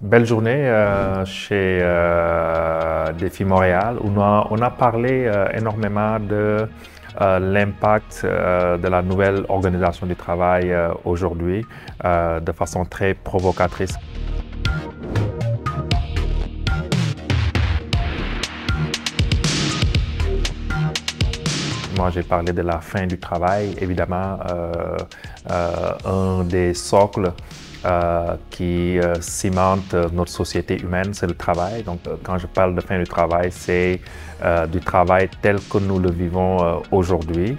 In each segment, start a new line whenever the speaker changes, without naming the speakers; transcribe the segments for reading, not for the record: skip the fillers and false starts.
Belle journée chez Défi Montréal où on a parlé énormément de l'impact de la nouvelle organisation du travail aujourd'hui de façon très provocatrice. Moi, j'ai parlé de la fin du travail. Évidemment, un des socles qui cimente notre société humaine, c'est le travail. Donc, quand je parle de fin du travail, c'est du travail tel que nous le vivons aujourd'hui.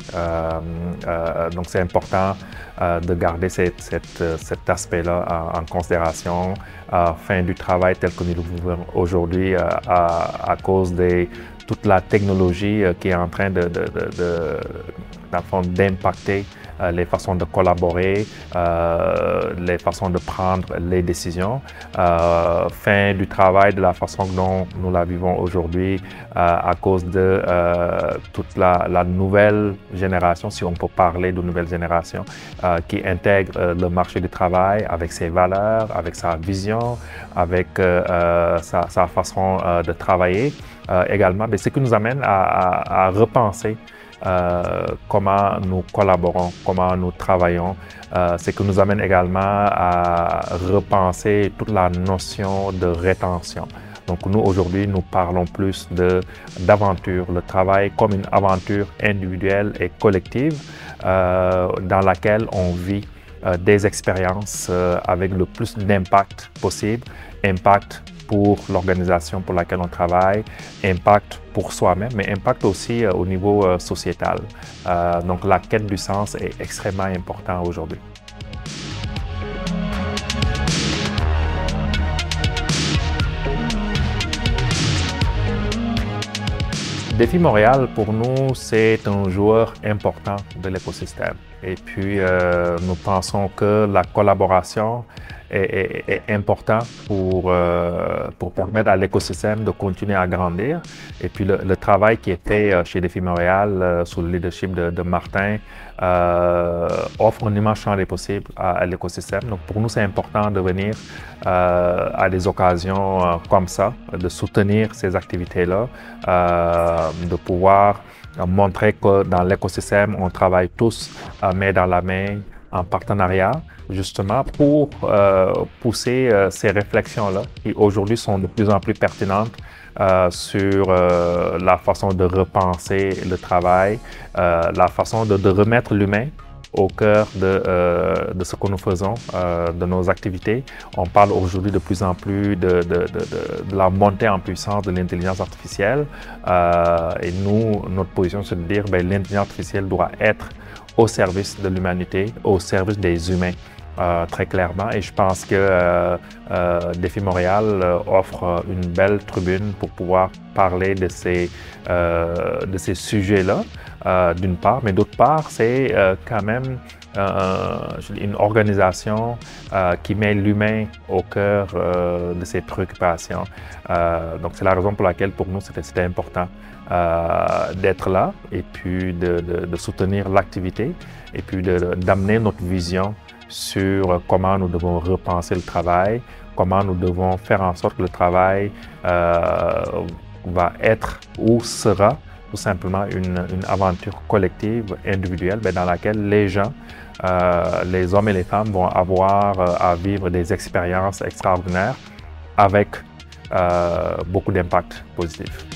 Donc, c'est important de garder cet aspect-là en considération. Fin du travail tel que nous le vivons aujourd'hui à cause de toute la technologie qui est en train d'impacter les façons de collaborer, les façons de prendre les décisions. Fin du travail de la façon dont nous la vivons aujourd'hui à cause de toute la nouvelle génération, si on peut parler de nouvelle génération, qui intègre le marché du travail avec ses valeurs, avec sa vision, avec sa façon de travailler. Également, ce qui nous amène à repenser comment nous collaborons, comment nous travaillons, ce qui nous amène également à repenser toute la notion de rétention. Donc nous, aujourd'hui, nous parlons plus d'aventure, le travail comme une aventure individuelle et collective dans laquelle on vit des expériences avec le plus d'impact possible, impact pour l'organisation pour laquelle on travaille, impact pour soi-même, mais impact aussi au niveau sociétal. Donc la quête du sens est extrêmement importante aujourd'hui. Défi Montréal, pour nous, c'est un joueur important de l'écosystème. Et puis, nous pensons que la collaboration est importante pour permettre à l'écosystème de continuer à grandir. Et puis, le travail qui est fait chez Défi Montréal, sous le leadership de Martin, offre un immense champ des possibles à l'écosystème. Donc, pour nous, c'est important de venir à des occasions comme ça, de soutenir ces activités-là, de pouvoir montrer que dans l'écosystème, on travaille tous main dans la main, en partenariat, justement pour pousser ces réflexions-là qui aujourd'hui sont de plus en plus pertinentes sur la façon de repenser le travail, la façon de remettre l'humain au cœur de ce que nous faisons, de nos activités. On parle aujourd'hui de plus en plus de la montée en puissance de l'intelligence artificielle. Et nous, notre position, c'est de dire que l'intelligence artificielle doit être au service de l'humanité, au service des humains. Très clairement, et je pense que Défi Montréal offre une belle tribune pour pouvoir parler de ces sujets-là, d'une part, mais d'autre part, c'est quand même une organisation qui met l'humain au cœur de ses préoccupations. Donc c'est la raison pour laquelle pour nous c'était important d'être là et puis de soutenir l'activité et puis d'amener notre vision sur comment nous devons repenser le travail, comment nous devons faire en sorte que le travail va être ou sera tout simplement une aventure collective, individuelle, dans laquelle les gens, les hommes et les femmes vont avoir à vivre des expériences extraordinaires avec beaucoup d'impact positif.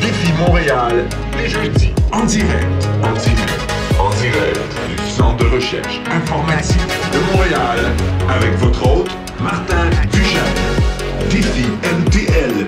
Défi Montréal, les jeudis, en direct du Centre de recherche informatique de Montréal, avec votre hôte, Martin Duchesne. DéfiMTL.com